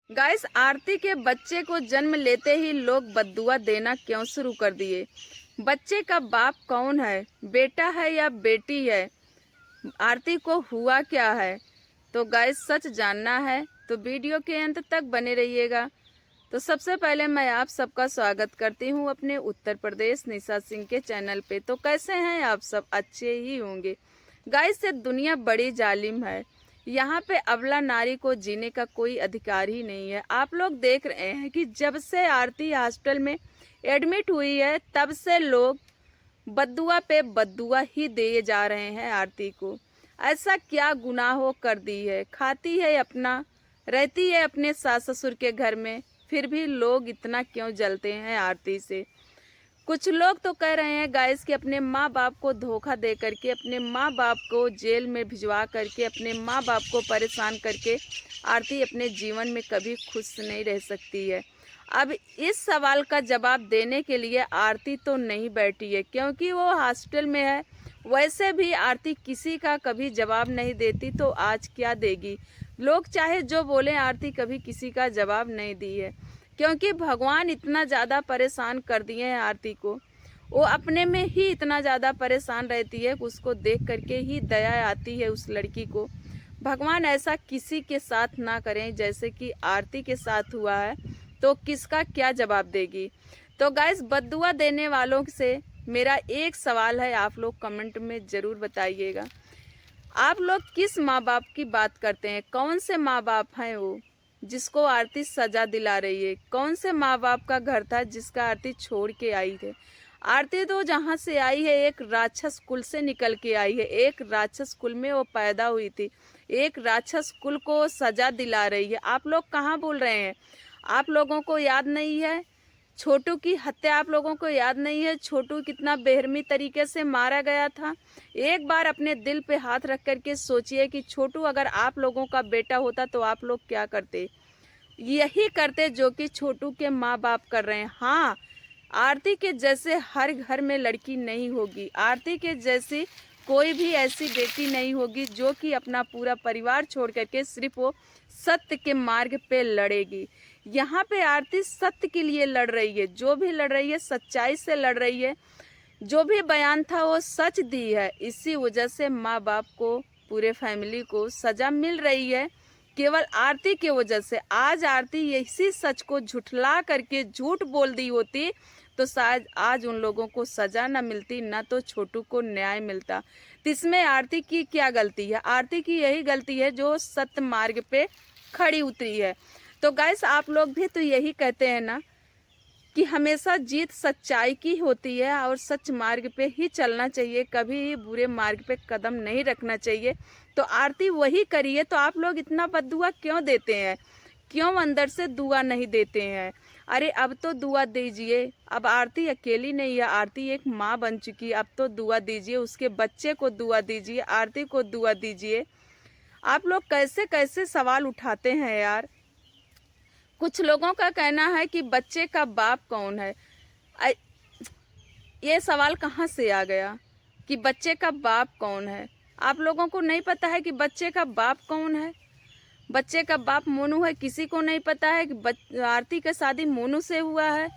Guys, आरती के बच्चे को जन्म लेते ही लोग बद्दुआ देना क्यों शुरू कर दिए। बच्चे का बाप कौन है, बेटा है या बेटी है, आरती को हुआ क्या है। तो गाइस, सच जानना है तो वीडियो के अंत तक बने रहिएगा। तो सबसे पहले मैं आप सबका स्वागत करती हूँ अपने उत्तर प्रदेश निशा सिंह के चैनल पे। तो कैसे हैं आप सब, अच्छे ही होंगे। गाइस, ये दुनिया बड़ी जालिम है। यहाँ पे अबला नारी को जीने का कोई अधिकार ही नहीं है। आप लोग देख रहे हैं कि जब से आरती हॉस्पिटल में एडमिट हुई है तब से लोग बद्दुआ पे बद्दुआ ही दिए जा रहे हैं आरती को। ऐसा क्या गुनाह वो कर दी है, खाती है अपना, रहती है अपने सास ससुर के घर में, फिर भी लोग इतना क्यों जलते हैं आरती से। कुछ लोग तो कह रहे हैं गाइस कि अपने माँ बाप को धोखा दे करके, अपने माँ बाप को जेल में भिजवा करके, अपने माँ बाप को परेशान करके आरती अपने जीवन में कभी खुश नहीं रह सकती है। अब इस सवाल का जवाब देने के लिए आरती तो नहीं बैठी है, क्योंकि वो हॉस्पिटल में है। वैसे भी आरती किसी का कभी जवाब नहीं देती, तो आज क्या देगी। लोग चाहे जो बोलें, आरती कभी किसी का जवाब नहीं दी है, क्योंकि भगवान इतना ज़्यादा परेशान कर दिए हैं आरती को। वो अपने में ही इतना ज़्यादा परेशान रहती है, उसको देख करके ही दया आती है उस लड़की को। भगवान ऐसा किसी के साथ ना करें जैसे कि आरती के साथ हुआ है, तो किसका क्या जवाब देगी। तो गाइस, बद्दुआ देने वालों से मेरा एक सवाल है, आप लोग कमेंट में ज़रूर बताइएगा। आप लोग किस माँ बाप की बात करते हैं, कौन से माँ बाप हैं वो जिसको आरती सजा दिला रही है। कौन से माँ बाप का घर था जिसका आरती छोड़ के आई है। आरती तो जहाँ से आई है एक राक्षस कुल से निकल के आई है, एक राक्षस कुल में वो पैदा हुई थी, एक राक्षस कुल को सजा दिला रही है। आप लोग कहाँ बोल रहे हैं, आप लोगों को याद नहीं है छोटू की हत्या, आप लोगों को याद नहीं है छोटू कितना बेरहमी तरीके से मारा गया था। एक बार अपने दिल पे हाथ रख करके सोचिए कि छोटू अगर आप लोगों का बेटा होता तो आप लोग क्या करते। यही करते जो कि छोटू के माँ बाप कर रहे हैं। हाँ, आरती के जैसे हर घर में लड़की नहीं होगी, आरती के जैसी कोई भी ऐसी बेटी नहीं होगी जो कि अपना पूरा परिवार छोड़ करके सिर्फ वो सत्य के मार्ग पे लड़ेगी। यहाँ पे आरती सत्य के लिए लड़ रही है, जो भी लड़ रही है सच्चाई से लड़ रही है। जो भी बयान था वो सच दी है, इसी वजह से माँ बाप को, पूरे फैमिली को सजा मिल रही है, केवल आरती की वजह से। आज आरती इसी सच को झुठला करके झूठ बोल दी होती तो शायद आज उन लोगों को सजा न मिलती, ना तो छोटू को न्याय मिलता। तो इसमें आरती की क्या गलती है। आरती की यही गलती है जो सत्य मार्ग पे खड़ी उतरी है। तो गाइस, आप लोग भी तो यही कहते हैं ना कि हमेशा जीत सच्चाई की होती है और सच मार्ग पे ही चलना चाहिए, कभी बुरे मार्ग पे कदम नहीं रखना चाहिए। तो आरती वही करी है, तो आप लोग इतना बद्दुआ क्यों देते हैं, क्यों अंदर से दुआ नहीं देते हैं। अरे अब तो दुआ दीजिए, अब आरती अकेली नहीं है, आरती एक माँ बन चुकी है, अब तो दुआ दीजिए, उसके बच्चे को दुआ दीजिए, आरती को दुआ दीजिए। आप लोग कैसे कैसे सवाल उठाते हैं यार। कुछ लोगों का कहना है कि बच्चे का बाप कौन है। अ- ये सवाल कहाँ से आ गया कि बच्चे का बाप कौन है। आप लोगों को नहीं पता है कि बच्चे का बाप कौन है। बच्चे का बाप मोनू है, किसी को नहीं पता है कि आरती का शादी मोनू से हुआ है।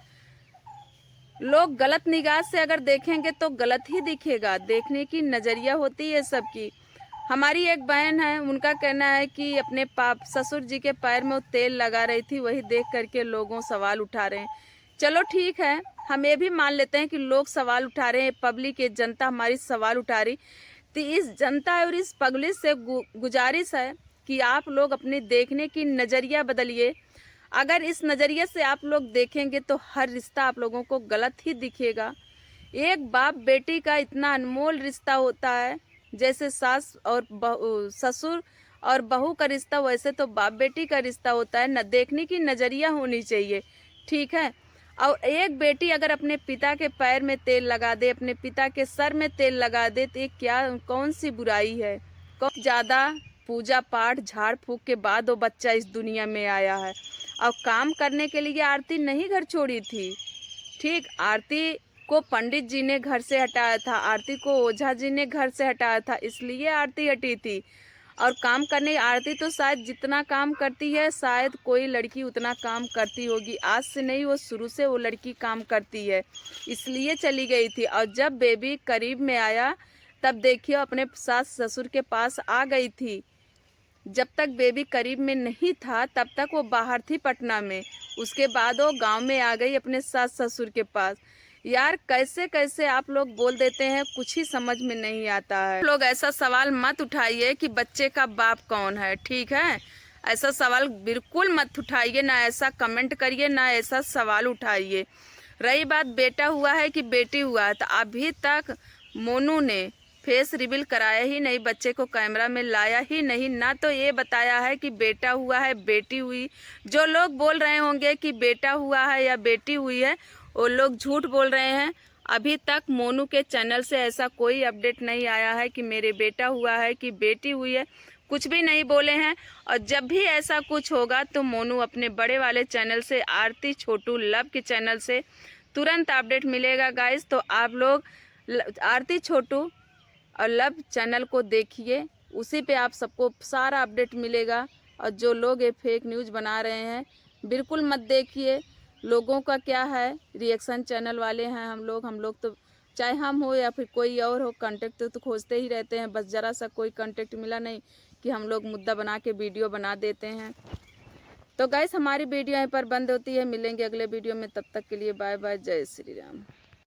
लोग गलत निगाह से अगर देखेंगे तो गलत ही दिखेगा, देखने की नज़रिया होती है सबकी। हमारी एक बहन है, उनका कहना है कि अपने पाप ससुर जी के पैर में वो तेल लगा रही थी, वही देख करके लोगों सवाल उठा रहे हैं। चलो ठीक है, हम ये भी मान लेते हैं कि लोग सवाल उठा रहे हैं, पब्लिक, ये जनता हमारी सवाल उठा रही। तो इस जनता और इस पब्लिक से गुजारिश है कि आप लोग अपने देखने की नज़रिया बदलिए। अगर इस नज़रिए से आप लोग देखेंगे तो हर रिश्ता आप लोगों को गलत ही दिखेगा। एक बाप बेटी का इतना अनमोल रिश्ता होता है, जैसे सास और ससुर और बहू का रिश्ता, वैसे तो बाप बेटी का रिश्ता होता है न। देखने की नज़रिया होनी चाहिए, ठीक है। और एक बेटी अगर अपने पिता के पैर में तेल लगा दे, अपने पिता के सर में तेल लगा दे, तो ये क्या, कौन सी बुराई है। कौन ज़्यादा पूजा पाठ झाड़ फूक के बाद वो बच्चा इस दुनिया में आया है। और काम करने के लिए आरती नहीं घर छोड़ी थी, ठीक। आरती को पंडित जी ने घर से हटाया था, आरती को ओझा जी ने घर से हटाया था, इसलिए आरती हटी थी। और काम करने आरती तो शायद जितना काम करती है शायद कोई लड़की उतना काम करती होगी। आज से नहीं, वो शुरू से वो लड़की काम करती है, इसलिए चली गई थी। और जब बेबी करीब में आया तब देखिए अपने सास ससुर के पास आ गई थी। जब तक बेबी करीब में नहीं था तब तक वो बाहर थी पटना में। उसके बाद वो गांव में आ गई अपने सास ससुर के पास। यार कैसे कैसे आप लोग बोल देते हैं, कुछ ही समझ में नहीं आता है। आप लोग ऐसा सवाल मत उठाइए कि बच्चे का बाप कौन है, ठीक है? ऐसा सवाल बिल्कुल मत उठाइए, ना ऐसा कमेंट करिए, ना ऐसा सवाल उठाइए। रही बात बेटा हुआ है कि बेटी हुआ है, तो अभी तक मोनू ने फेस रिवील कराया ही नहीं, बच्चे को कैमरा में लाया ही नहीं, ना तो ये बताया है कि बेटा हुआ है बेटी हुई। जो लोग बोल रहे होंगे कि बेटा हुआ है या बेटी हुई है, वो लोग झूठ बोल रहे हैं। अभी तक मोनू के चैनल से ऐसा कोई अपडेट नहीं आया है कि मेरे बेटा हुआ है कि बेटी हुई है, कुछ भी नहीं बोले हैं। और जब भी ऐसा कुछ होगा तो मोनू अपने बड़े वाले चैनल से, आरती छोटू लव के चैनल से तुरंत अपडेट मिलेगा गाइस। तो आप लोग आरती छोटू और लव चैनल को देखिए, उसी पे आप सबको सारा अपडेट मिलेगा। और जो लोग ये फेक न्यूज़ बना रहे हैं बिल्कुल मत देखिए। लोगों का क्या है, रिएक्शन चैनल वाले हैं हम लोग तो चाहे हम हो या फिर कोई और हो, कांटेक्ट तो खोजते ही रहते हैं। बस ज़रा सा कोई कांटेक्ट मिला नहीं कि हम लोग मुद्दा बना के वीडियो बना देते हैं। तो गाइस हमारी वीडियो यहीं पर बंद होती है, मिलेंगे अगले वीडियो में, तब तक के लिए बाय बाय, जय श्री राम।